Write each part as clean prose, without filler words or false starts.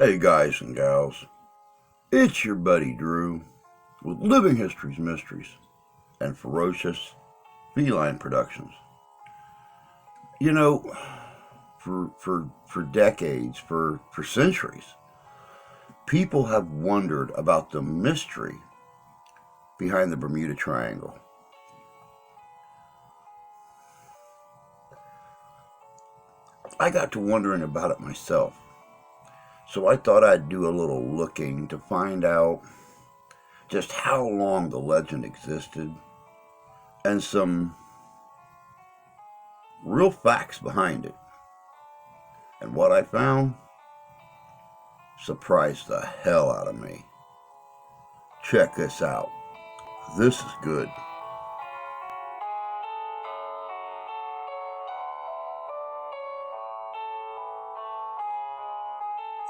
Hey guys and gals, it's your buddy Drew with Living History's Mysteries and Ferocious Feline Productions. You know, for decades, for centuries, people have wondered about the mystery behind the Bermuda Triangle. I got to wondering about it myself. So I thought I'd do a little looking to find out just how long the legend existed and some real facts behind it. And what I found surprised the hell out of me. Check this out. This is good.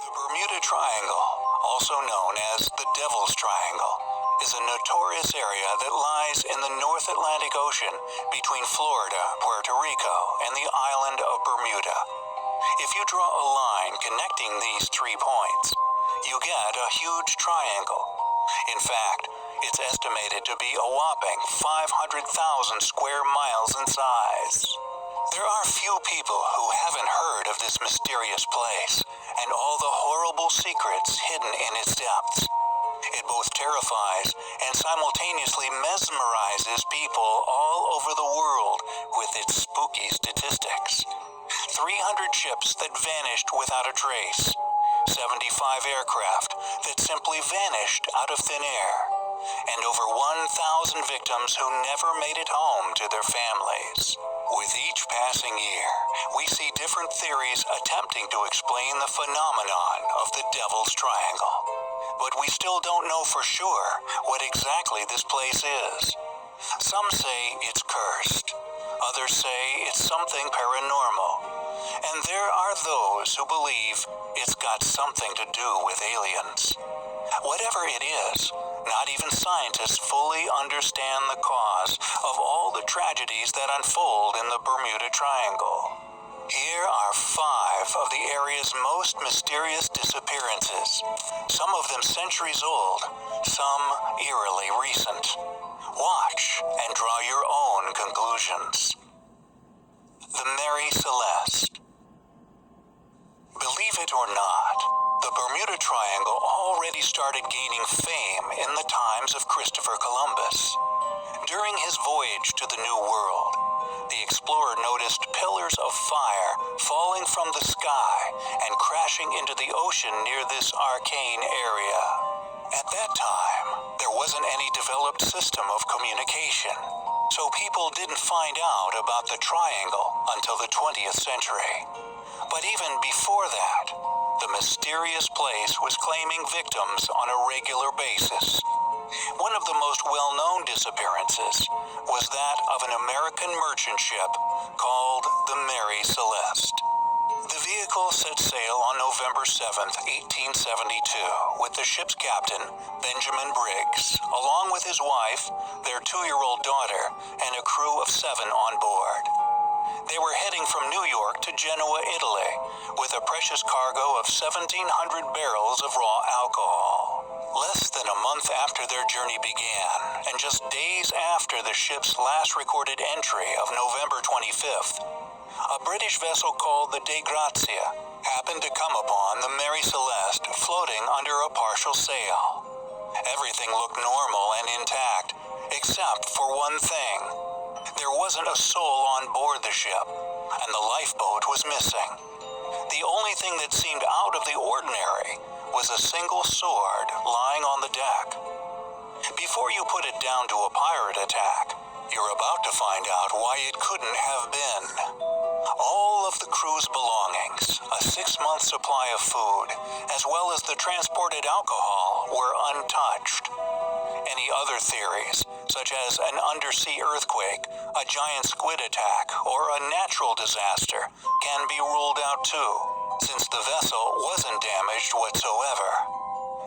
The Bermuda Triangle, also known as the Devil's Triangle, is a notorious area that lies in the North Atlantic Ocean between Florida, Puerto Rico, and the island of Bermuda. If you draw a line connecting these 3 points, you get a huge triangle. In fact, it's estimated to be a whopping 500,000 square miles in size. There are few people who haven't heard of this mysterious place and all the horrible secrets hidden in its depths. It both terrifies and simultaneously mesmerizes people all over the world with its spooky statistics. 300 ships that vanished without a trace, 75 aircraft that simply vanished out of thin air, and over 1,000 victims who never made it home to their families. With each passing year, we see different theories attempting to explain the phenomenon of the Devil's Triangle. But we still don't know for sure what exactly this place is. Some say it's cursed. Others say it's something paranormal. And there are those who believe it's got something to do with aliens. Whatever it is, not even scientists fully understand the cause of all the tragedies that unfold in the Bermuda Triangle. Here are 5 of the area's most mysterious disappearances, some of them centuries old, some eerily recent. Watch and draw your own conclusions. The Mary Celeste. Believe it or not, the Bermuda Triangle already started gaining fame in the times of Christopher Columbus. During his voyage to the New World, the explorer noticed pillars of fire falling from the sky and crashing into the ocean near this arcane area. At that time, there wasn't any developed system of communication, so people didn't find out about the triangle until the 20th century. But even before that, the mysterious place was claiming victims on a regular basis. One of the most well-known disappearances was that of an American merchant ship called the Mary Celeste. The vehicle set sail on November 7, 1872, with the ship's captain, Benjamin Briggs, along with his wife, their 2-year-old daughter, and a crew of 7 on board. They were heading from New York to Genoa, Italy, with a precious cargo of 1,700 barrels of raw alcohol. Less than a month after their journey began, and just days after the ship's last recorded entry of November 25th, a British vessel called the De Grazia happened to come upon the Mary Celeste floating under a partial sail. Everything looked normal and intact, except for one thing. There wasn't a soul on board the ship, and the lifeboat was missing. The only thing that seemed out of the ordinary was a single sword lying on the deck. Before you put it down to a pirate attack, you're about to find out why it couldn't have been. All of the crew's belongings, a 6-month supply of food, as well as the transported alcohol, were untouched. Any other theories, such as an undersea earthquake, a giant squid attack, or a natural disaster, can be ruled out too, since the vessel wasn't damaged whatsoever.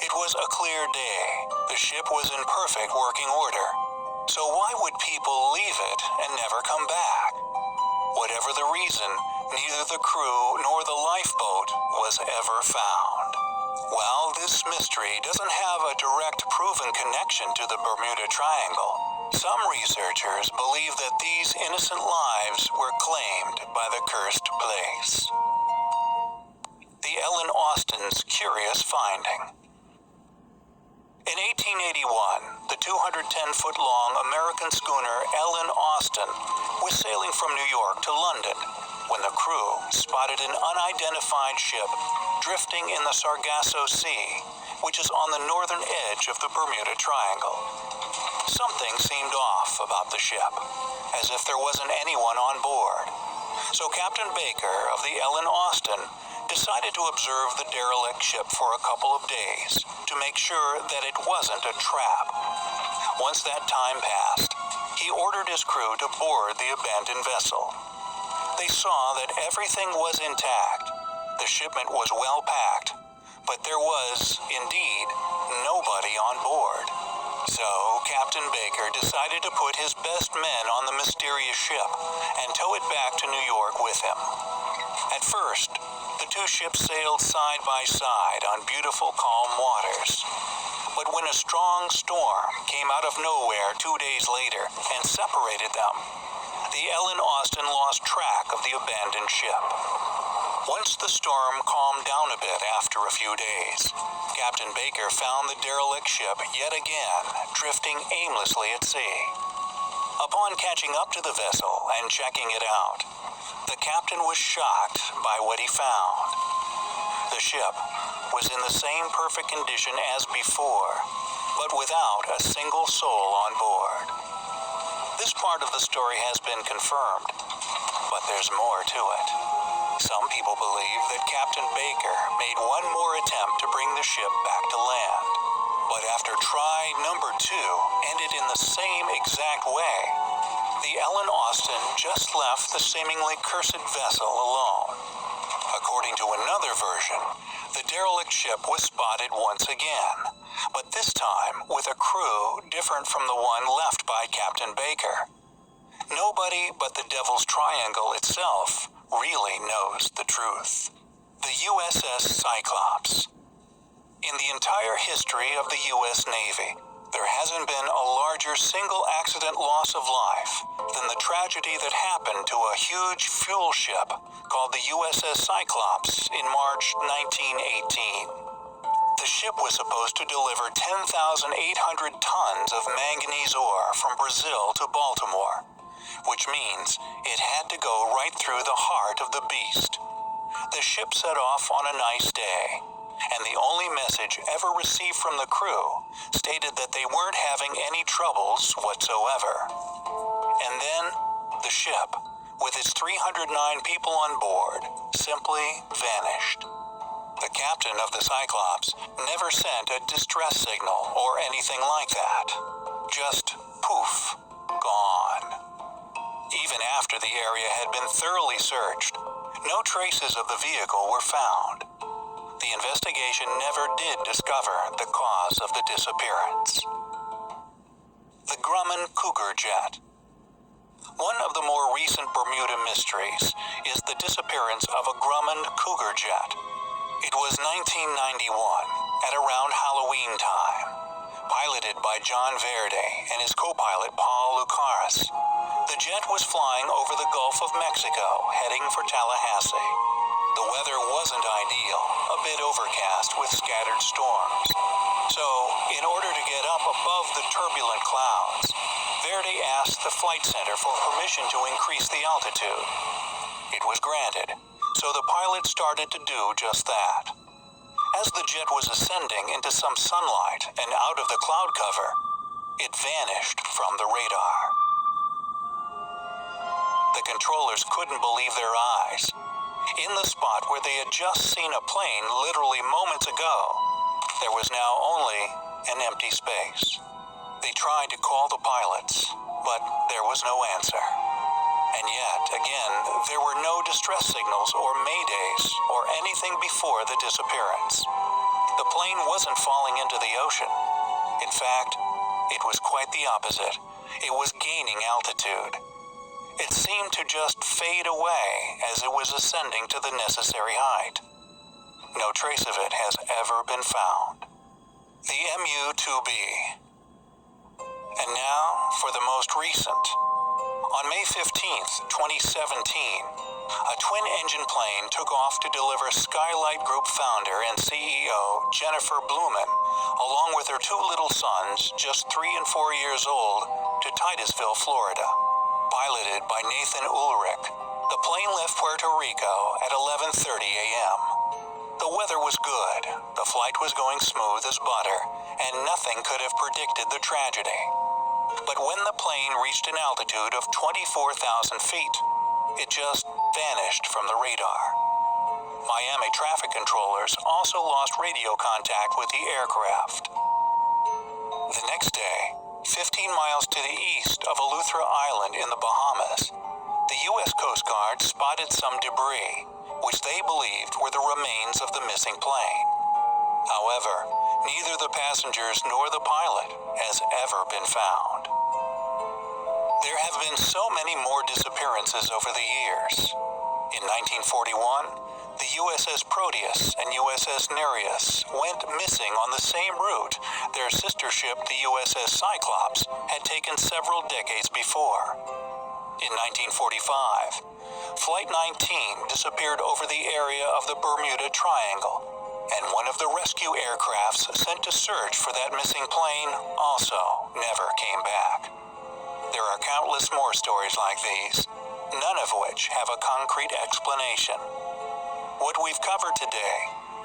It was a clear day. The ship was in perfect working order. So why would people leave it and never come back? Whatever the reason, neither the crew nor the lifeboat was ever found. While this mystery doesn't have a direct proven connection to the Bermuda Triangle, some researchers believe that these innocent lives were claimed by the cursed place. The Ellen Austin's curious finding. In 1881, the 210-foot-long American schooner Ellen Austin was sailing from New York to London when the crew spotted an unidentified ship drifting in the Sargasso Sea, which is on the northern edge of the Bermuda Triangle. Something seemed off about the ship, as if there wasn't anyone on board. So Captain Baker of the Ellen Austin decided to observe the derelict ship for a couple of days to make sure that it wasn't a trap. Once that time passed, he ordered his crew to board the abandoned vessel. They saw that everything was intact. The shipment was well packed, but there was, indeed, nobody on board. So Captain Baker decided to put his best men on the mysterious ship and tow it back to New York with him. At first, the two ships sailed side by side on beautiful, calm waters. But when a strong storm came out of nowhere 2 days later and separated them, the Ellen Austin lost track of the abandoned ship. Once the storm calmed down a bit after a few days, Captain Baker found the derelict ship yet again drifting aimlessly at sea. Upon catching up to the vessel and checking it out, the captain was shocked by what he found. The ship was in the same perfect condition as before, but without a single soul on board. This part of the story has been confirmed, but there's more to it. Some people believe that Captain Baker made one more attempt to bring the ship back to land, but after try number 2 ended in the same exact way, the Ellen Austin just left the seemingly cursed vessel alone. According to another version, the derelict ship was spotted once again, but this time with a crew different from the one left by Captain Baker. Nobody but the Devil's Triangle itself really knows the truth. The USS Cyclops. In the entire history of the U.S. Navy, there hasn't been a larger single accident loss of life than the tragedy that happened to a huge fuel ship called the USS Cyclops in March 1918. The ship was supposed to deliver 10,800 tons of manganese ore from Brazil to Baltimore, which means it had to go right through the heart of the beast. The ship set off on a nice day, and the only message ever received from the crew stated that they weren't having any troubles whatsoever. And then, the ship, with its 309 people on board, simply vanished. The captain of the Cyclops never sent a distress signal or anything like that. Just poof, gone. Even after the area had been thoroughly searched, no traces of the vehicle were found. The investigation never did discover the cause of the disappearance. The Grumman Cougar Jet. One of the more recent Bermuda mysteries is the disappearance of a Grumman Cougar Jet. It was 1991, at around Halloween time. Piloted by John Verde and his co-pilot Paul Lucaris, the jet was flying over the Gulf of Mexico, heading for Tallahassee. The weather wasn't ideal, a bit overcast with scattered storms. So, in order to get up above the turbulent clouds, Verde asked the flight center for permission to increase the altitude. It was granted, so the pilot started to do just that. As the jet was ascending into some sunlight and out of the cloud cover, it vanished from the radar. The controllers couldn't believe their eyes. In the spot where they had just seen a plane literally moments ago, there was now only an empty space. They tried to call the pilots, but there was no answer. And yet, again, there were no distress signals or maydays or anything before the disappearance. The plane wasn't falling into the ocean. In fact, it was quite the opposite. It was gaining altitude. It seemed to just fade away as it was ascending to the necessary height. No trace of it has ever been found. The MU-2B. And now for the most recent. On May 15th, 2017, a twin-engine plane took off to deliver Skylight Group founder and CEO Jennifer Blumen, along with her two little sons, just 3 and 4 years old, to Titusville, Florida. Piloted by Nathan Ulrich, the plane left Puerto Rico at 11:30 a.m. The weather was good, the flight was going smooth as butter, and nothing could have predicted the tragedy. But when the plane reached an altitude of 24,000 feet, it just vanished from the radar. Miami traffic controllers also lost radio contact with the aircraft. The next day, 15 miles to the east of Eleuthera Island in the Bahamas, the U.S. Coast Guard spotted some debris, which they believed were the remains of the missing plane. However, neither the passengers nor the pilot has ever been found. There have been so many more disappearances over the years. In 1941, the USS Proteus and USS Nereus went missing on the same route their sister ship, the USS Cyclops, had taken several decades before. In 1945, Flight 19 disappeared over the area of the Bermuda Triangle, and one of the rescue aircrafts sent to search for that missing plane also never came back. There are countless more stories like these, none of which have a concrete explanation. What we've covered today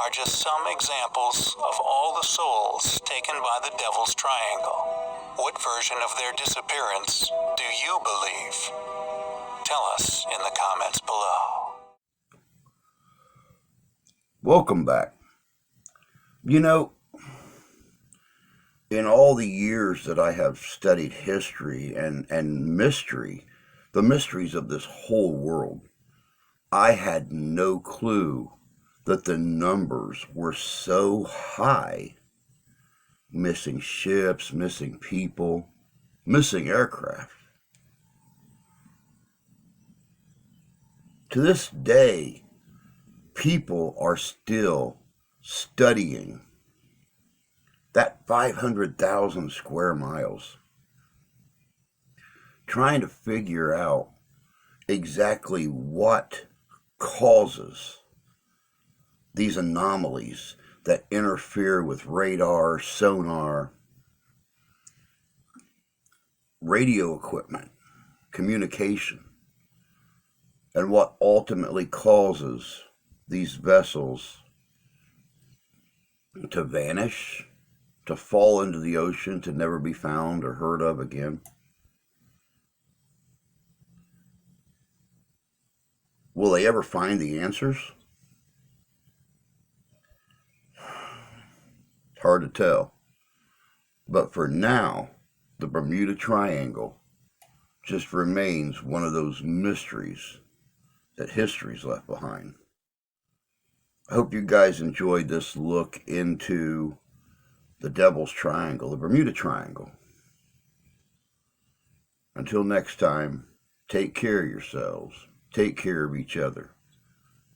are just some examples of all the souls taken by the Devil's Triangle. What version of their disappearance do you believe? Tell us in the comments below. Welcome back. You know, in all the years that I have studied history and mystery, the mysteries of this whole world, I had no clue that the numbers were so high. Missing ships, missing people, missing aircraft. To this day, people are still studying that 500,000 square miles, trying to figure out exactly what causes these anomalies that interfere with radar, sonar, radio equipment, communication, and what ultimately causes these vessels to vanish, to fall into the ocean, to never be found or heard of again. Will they ever find the answers? It's hard to tell. But for now, the Bermuda Triangle just remains one of those mysteries that history's left behind. I hope you guys enjoyed this look into the Devil's Triangle, the Bermuda Triangle. Until next time, take care of yourselves. Take care of each other.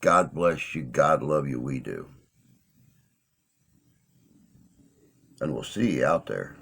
God bless you. God love you. We do. And we'll see you out there.